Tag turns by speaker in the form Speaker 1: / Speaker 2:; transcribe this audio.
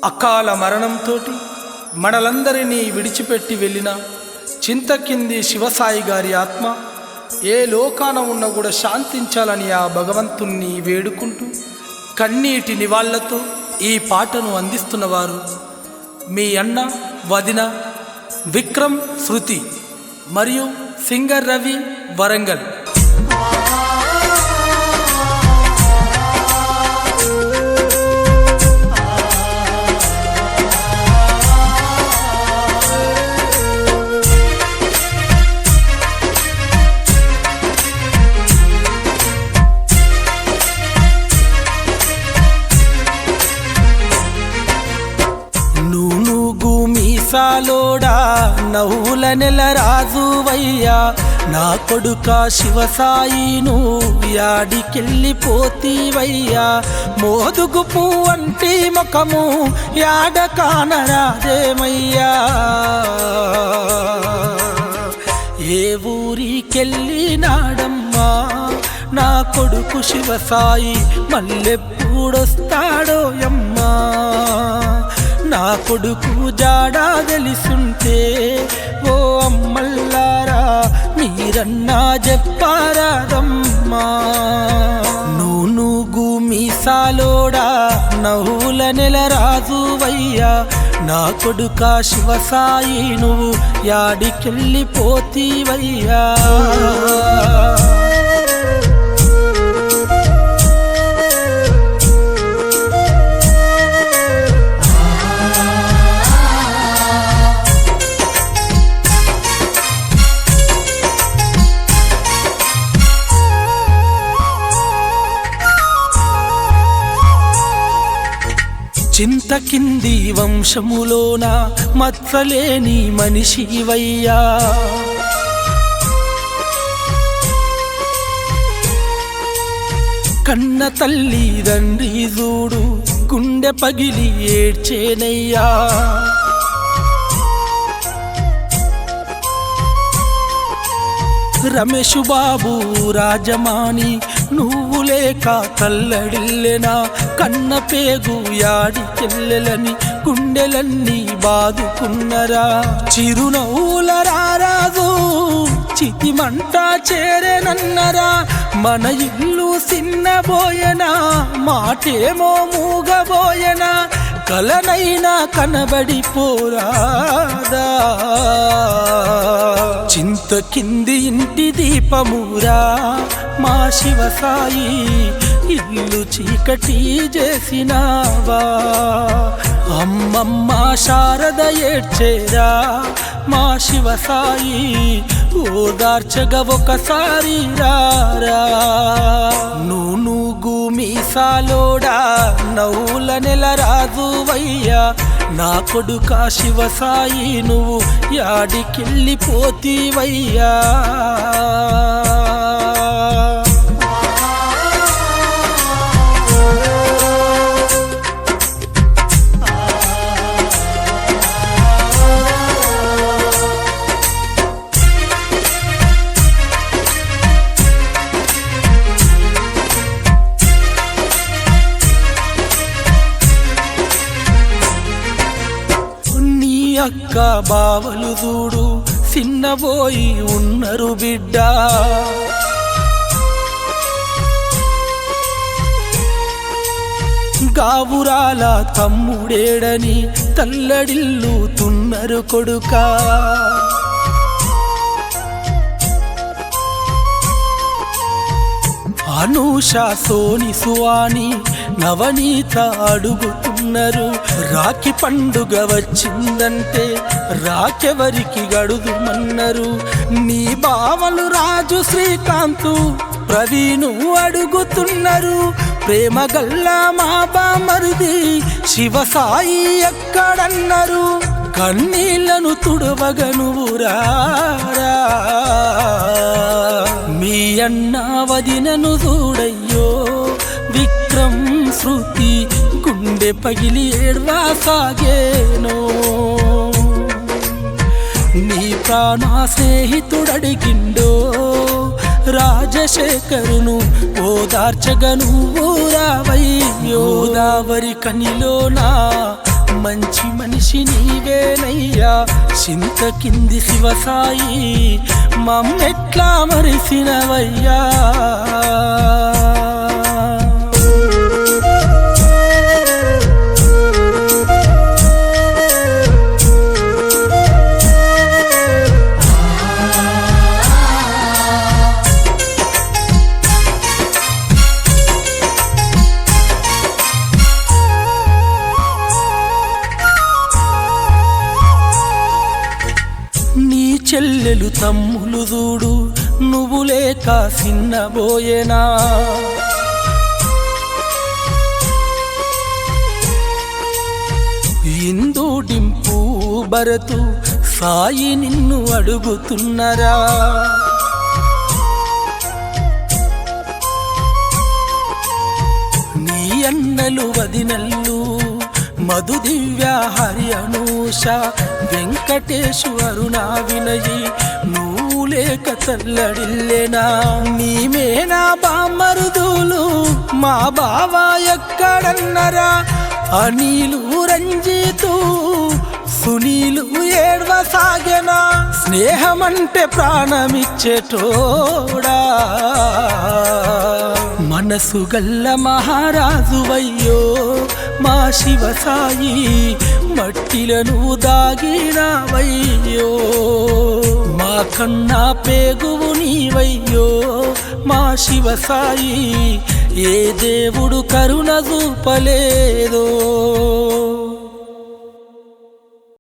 Speaker 1: అకాల మరణంతోటి మనలందరినీ విడిచిపెట్టి వెళ్ళిన చింతకింది శివసాయి గారి ఆత్మ ఏ లోకాన ఉన్నా కూడా శాంతించాలని ఆ భగవంతుణ్ణి వేడుకుంటూ కన్నీటి నివాళ్లతో ఈ పాటను అందిస్తున్నవారు మీ అన్న వదిన విక్రమ్ శృతి మరియు సింగర్ రవి వరంగల్. మీసాలోడా నవ్వుల నెల రాజువయ్యా నా కొడుక శివసాయిను యాడికెళ్ళిపోతీవయ్యా మోదుగు పువ్వంటి ముఖము యాడ కానరాదేమయ్యా ఏ ఊరికెళ్ళినాడమ్మా నా కొడుకు శివసాయి మళ్ళెప్పుడొస్తాడో యమ్మా నా కొడుకు జాడా తెలిసుంటే ఓ అమ్మల్లారా మీరన్నా చెప్పారాదమ్మా నూనూగు మీసాలోడా నవ్వుల నెల రాజువయ్యా నా కొడుక శివసాయి నువ్వు యాడికెళ్ళిపోతీవయ్యా చింతకింది వంశములోన మచ్చలేని మనిషివయ్యా కన్న తల్లి తండ్రి చూడు గుండె పగిలి ఏడ్చేనయ్యా రమేష్ బాబు రాజమాని నువ్వు లేక తల్లడిల్లెనా కన్న పేగు యాడికెళ్ళెలని గుండెలన్నీ బాదుకున్నరా చిరునవ్వుల రారాజు చితిమంట చేరేనన్నరా మన ఇల్లు సిన్నబోయనా మాటేమో మూగబోయనా కలనైనా కనబడిపోరాదా చింతకింది ఇంటి దీపమురా మా శివసాయి ఇల్లు చీకటి చేసినావా అమ్మమ్మ శారద ఏడ్చేరా మా శివసాయి ఓదార్చగా ఒకసారి రారా నూనూగు మీసాలోడా నవ్వుల నెల రాజువయ్యా నా కొడుక శివసాయి నువ్వు యాడికెళ్ళిపోతీవయ్యా అక్క బావలు చూడు చిన్నబోయి ఉన్నరు బిడ్డ గావురాల తమ్ముడేడని తల్లడిల్లు తున్నరు కొడుకా అనూష సోని సువాని నవనీత అడుగుతున్నారు రాఖీ పండుగ వచ్చిందంటే రాకెవరికి గడుదుమన్నారు నీ బావలు రాజు శ్రీకాంతు ప్రవీణు అడుగుతున్నారు ప్రేమ గల్లా మా బామరుది శివసాయి ఎక్కడన్నారు కన్నీళ్లను తుడవగను రారా మీ అన్న వదినను చూడయ్యో విక్రమ్ శృతి గుండె పగిలి ఏడ్వా సాగేనో నీ ప్రాణ స్నేహితుడడిగిండో రాజశేఖరును ఓదార్చగను రావయ్యో గోదావరి కనిలోనా మంచి మనిషి నీవేనయ్యా చింత కింది శివసాయి మమ్మెట్లా మరిసినవయ్యా చెల్లెలు తమ్ములు చూడు నువ్వు లేక సిన్నబోయేనా ఇందు డింపు భరతు సాయి నిన్ను అడుగుతున్నరా నీ అన్నలు వదినల్లు మధు దివ్య హరి అనూష వెంకటేశు అరుణ వినయి నువ్వు లేక తల్లడిల్లేనా నీమేనా బామ్మరుదులు మా బావా ఎక్కడన్నరా అనిలు రంజితు సునీలు ఏడ్వసాగెనా స్నేహమంటే ప్రాణమిచ్చేటోడా మనసు గల్ల మహారాజువయ్యో మా శివసాయి మట్టిలను దాగినవయ్యో మా కన్నా పేగువు నీవయ్యో మా శివసాయి ఏ దేవుడు కరుణ చూపలేదో